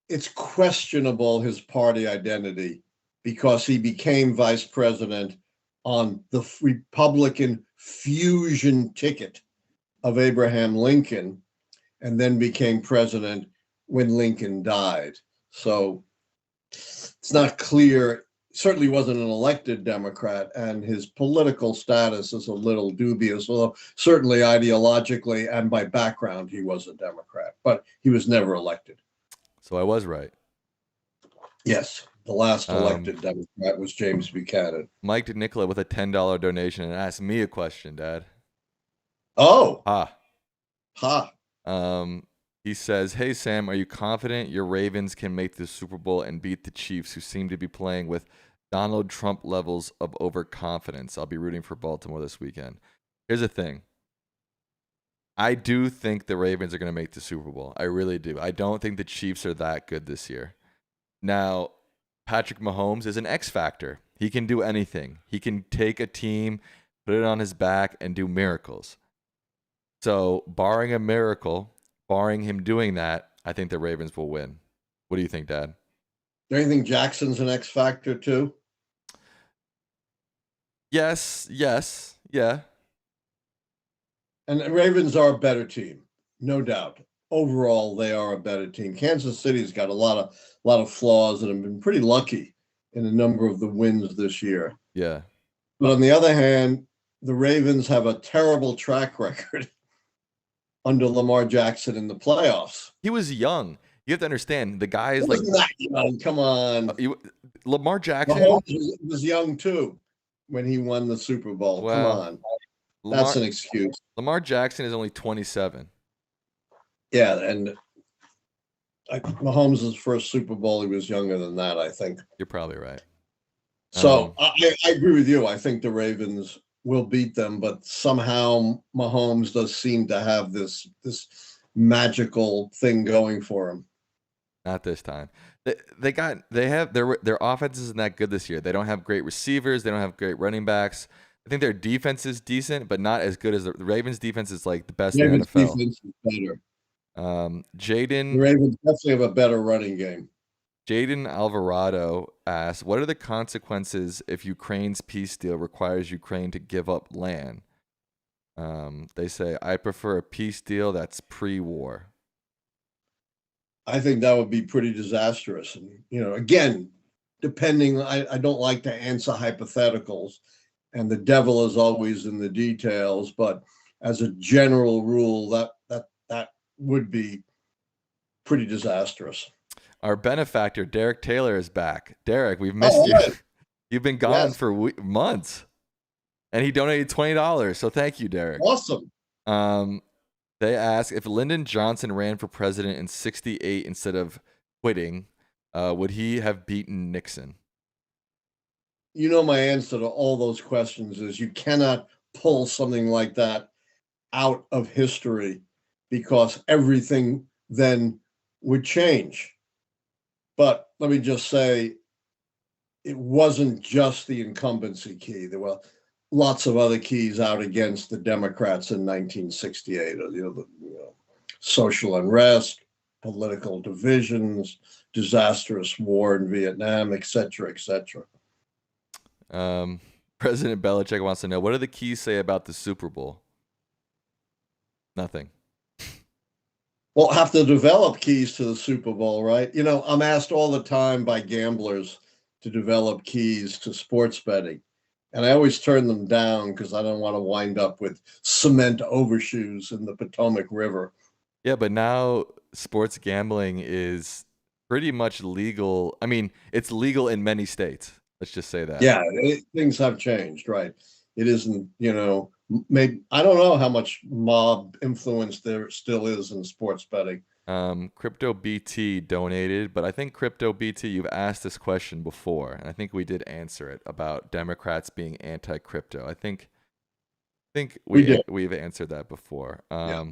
it's questionable his party identity because he became vice president on the Republican fusion ticket of Abraham Lincoln, and then became president when Lincoln died. So it's not clear. Certainly wasn't an elected Democrat, and his political status is a little dubious, although certainly ideologically and by background he was a Democrat, but he was never elected. So I was right. Yes, the last elected Democrat was James Buchanan. Mike DeNicola with a $10 donation and asked me a question, Dad. Oh. Ha. He says, "Hey Sam, are you confident your Ravens can make the Super Bowl and beat the Chiefs, who seem to be playing with Donald Trump levels of overconfidence? I'll be rooting for Baltimore this weekend." Here's the thing. I do think the Ravens are going to make the Super Bowl. I really do. I don't think the Chiefs are that good this year. Now, Patrick Mahomes is an X factor. He can do anything. He can take a team, put it on his back, and do miracles. So, barring a miracle, barring him doing that, I think the Ravens will win. What do you think, Dad? Do you think Jackson's an X factor too? Yes, yeah. And the Ravens are a better team, no doubt. Overall, they are a better team. Kansas City's got a lot of flaws and have been pretty lucky in a number of the wins this year. Yeah. But on the other hand, the Ravens have a terrible track record under Lamar Jackson in the playoffs. He was young. You have to understand, the guy is like not young. Come on. Lamar Jackson Mahomes was young too when he won the Super Bowl. Well, Come on. That's an excuse. Lamar Jackson is only 27. Yeah, and Mahomes' first Super Bowl, he was younger than that, I think. You're probably right. So I agree with you. I think the Ravens will beat them, but somehow Mahomes does seem to have this magical thing going for him. Not this time. Their offense isn't that good this year. They don't have great receivers. They don't have great running backs. I think their defense is decent, but not as good as the Ravens' defense is like the best in the NFL. Defense is better. The Ravens definitely have a better running game. Jaden Alvarado asks, "What are the consequences if Ukraine's peace deal requires Ukraine to give up land?" They say, "I prefer a peace deal that's pre-war." I think that would be pretty disastrous. And, again, depending, I don't like to answer hypotheticals, and the devil is always in the details, but as a general rule, that would be pretty disastrous. Our benefactor, Derek Taylor, is back. Derek, we've missed you. You've been gone for months. And he donated $20. So thank you, Derek. Awesome. They ask, if Lyndon Johnson ran for president in '68 instead of quitting, would he have beaten Nixon? my answer to all those questions is you cannot pull something like that out of history because everything then would change. But let me just say, it wasn't just the incumbency key. There were lots of other keys out against the Democrats in 1968. Social unrest, political divisions, disastrous war in Vietnam, et cetera, et cetera. President Belichick wants to know, what do the keys say about the Super Bowl? Nothing. Well, have to develop keys to the Super Bowl, right? I'm asked all the time by gamblers to develop keys to sports betting. And I always turn them down because I don't want to wind up with cement overshoes in the Potomac River. Yeah, but now sports gambling is pretty much legal. I mean, it's legal in many states. Let's just say that. Yeah, things have changed, right? It isn't, maybe I don't know how much mob influence there still is in sports betting. Crypto BT donated, but I think Crypto BT, you've asked this question before, and I think we did answer it about Democrats being anti-crypto. I think we've answered that before. Yeah.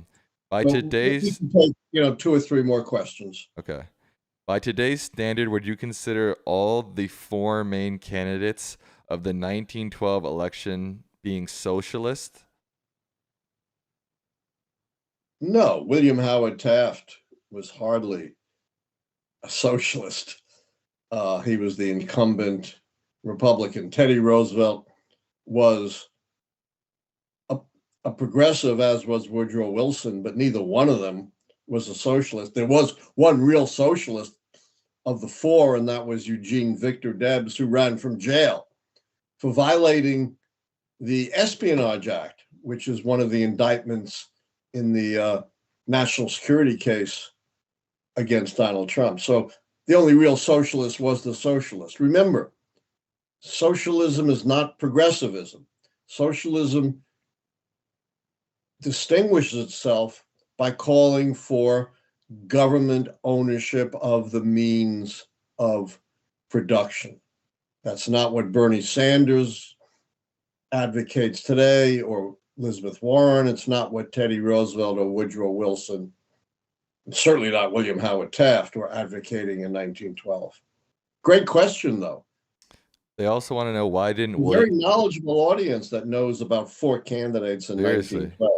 By Well, today's, we can take, 2 or 3 more questions. Okay. By today's standard, would you consider all the 4 main candidates of the 1912 election being socialist? No, William Howard Taft was hardly a socialist. He was the incumbent Republican. Teddy Roosevelt was a progressive, as was Woodrow Wilson, but neither one of them was a socialist. There was one real socialist of the 4, and that was Eugene Victor Debs, who ran from jail for violating the Espionage Act, which is one of the indictments in the national security case against Donald Trump. So the only real socialist was the socialist. Remember, socialism is not progressivism. Socialism distinguishes itself by calling for government ownership of the means of production. That's not what Bernie Sanders advocates today, or Elizabeth Warren. It's not what Teddy Roosevelt or Woodrow Wilson, and certainly not William Howard Taft, were advocating in 1912. Great question, though. They also want to know, why didn't Very knowledgeable audience that knows about 4 candidates in 1912.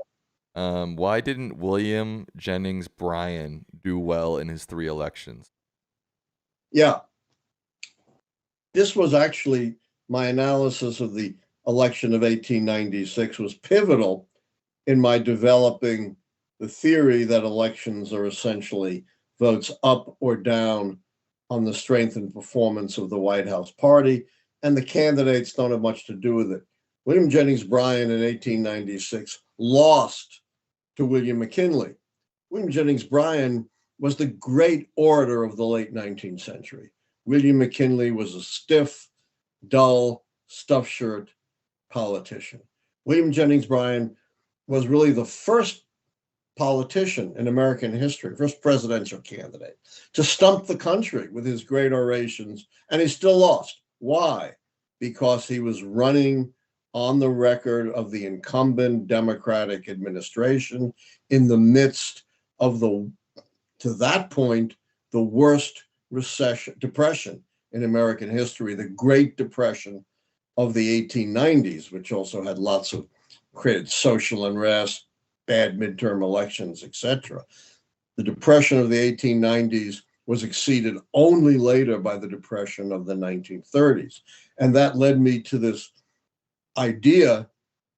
Why didn't William Jennings Bryan do well in his 3 elections? Yeah. This was actually my analysis of the election of 1896 was pivotal in my developing the theory that elections are essentially votes up or down on the strength and performance of the White House party, and the candidates don't have much to do with it. William Jennings Bryan in 1896 lost to William McKinley. William Jennings Bryan was the great orator of the late 19th century. William McKinley was a stiff, dull, stuffed shirt politician. William Jennings Bryan was really the first politician in American history, first presidential candidate to stump the country with his great orations, and he still lost. Why? Because he was running on the record of the incumbent Democratic administration in the midst of to that point, the worst depression in American history, the Great Depression of the 1890s, which also had lots of created social unrest, bad midterm elections, etc. The depression of the 1890s was exceeded only later by the depression of the 1930s. And that led me to this idea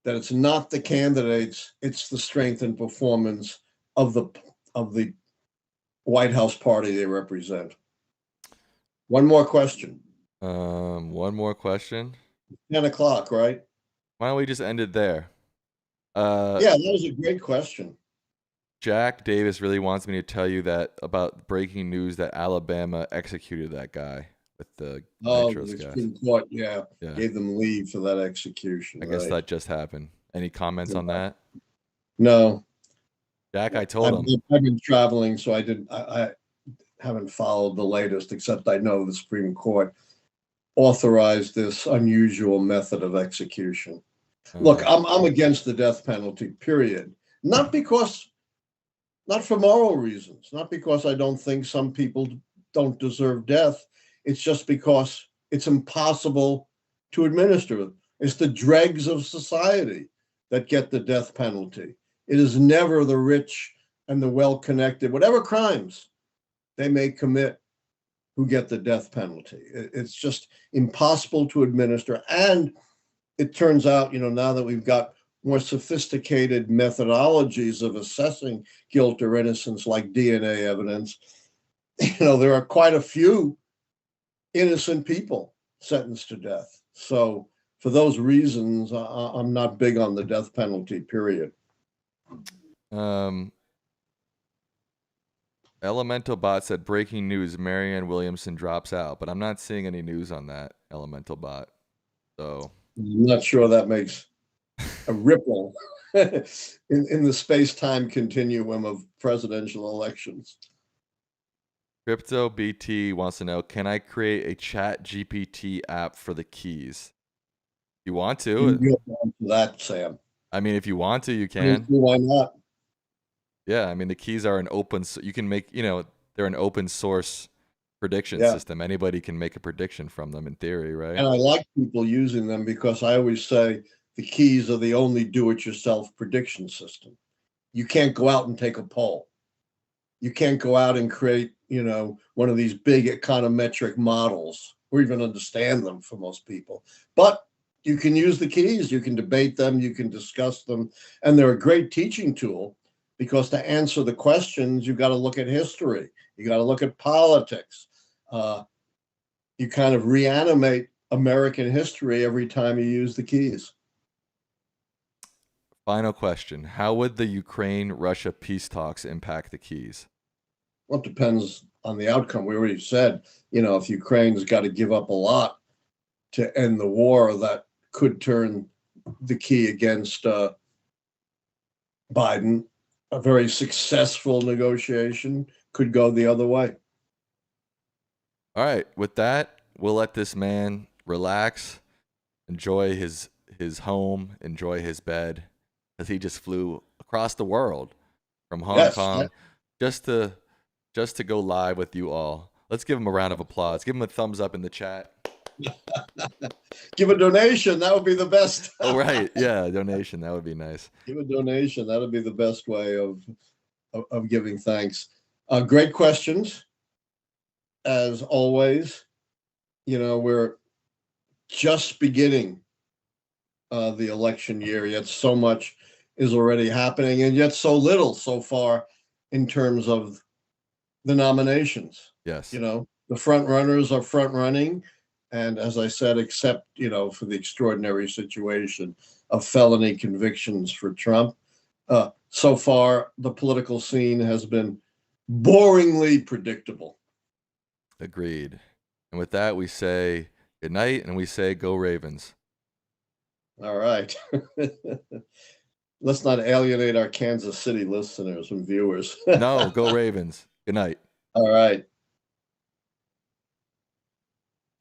that it's not the candidates, it's the strength and performance of the White House party they represent. One more question. One more question. 10 o'clock, right? Why don't we just end it there? Yeah, that was a great question. Jack Davis really wants me to tell you that about breaking news that Alabama executed that guy with the nitrous gas. Supreme Court, yeah, gave them leave for that execution. I guess that just happened. Any comments on that? No. Jack, I told him. I've been traveling, so I haven't followed the latest, except I know the Supreme Court authorized this unusual method of execution. Look, I'm against the death penalty, period. Not for moral reasons, not because I don't think some people don't deserve death. It's just because it's impossible to administer. It's the dregs of society that get the death penalty. It is never the rich and the well-connected, whatever crimes they may commit, who get the death penalty. It's just impossible to administer. And it turns out, now that we've got more sophisticated methodologies of assessing guilt or innocence, like DNA evidence, there are quite a few innocent people sentenced to death. So for those reasons, I'm not big on the death penalty, period. Elemental Bot said, breaking news, Marianne Williamson drops out, but I'm not seeing any news on that, Elemental Bot. So I'm not sure that makes a ripple in the space-time continuum of presidential elections. Crypto BT wants to know, can I create a chat GPT app for the keys? You want to? You'll answer that, Sam. I mean, if you want to, you can. Why not? Yeah, I mean, the keys are an open, you can make, they're an open source prediction system. Anybody can make a prediction from them in theory, right? And I like people using them because I always say the keys are the only do-it-yourself prediction system. You can't go out and take a poll. You can't go out and create, one of these big econometric models or even understand them for most people. But you can use the keys, you can debate them, you can discuss them, and they're a great teaching tool. Because to answer the questions, you've got to look at history. You got to look at politics. You kind of reanimate American history every time you use the keys. Final question. How would the Ukraine-Russia peace talks impact the keys? Well, it depends on the outcome. We already said, if Ukraine's got to give up a lot to end the war, that could turn the key against Biden. A very successful negotiation could go the other way. All right. With that, we'll let this man relax, enjoy his home, enjoy his bed, as he just flew across the world from Hong Kong just to go live with you all. Let's give him a round of applause. Give him a thumbs up in the chat. Give a donation. That would be the best. Oh, right. Yeah, donation. That would be nice. Give a donation. That would be the best way of giving thanks. Great questions. As always, we're just beginning the election year, yet so much is already happening, and yet so little so far in terms of the nominations. Yes. The front runners are front running. And as I said, except, for the extraordinary situation of felony convictions for Trump, so far the political scene has been boringly predictable. Agreed. And with that, we say good night and we say go Ravens. All right. Let's not alienate our Kansas City listeners and viewers. No, go Ravens. Good night. All right.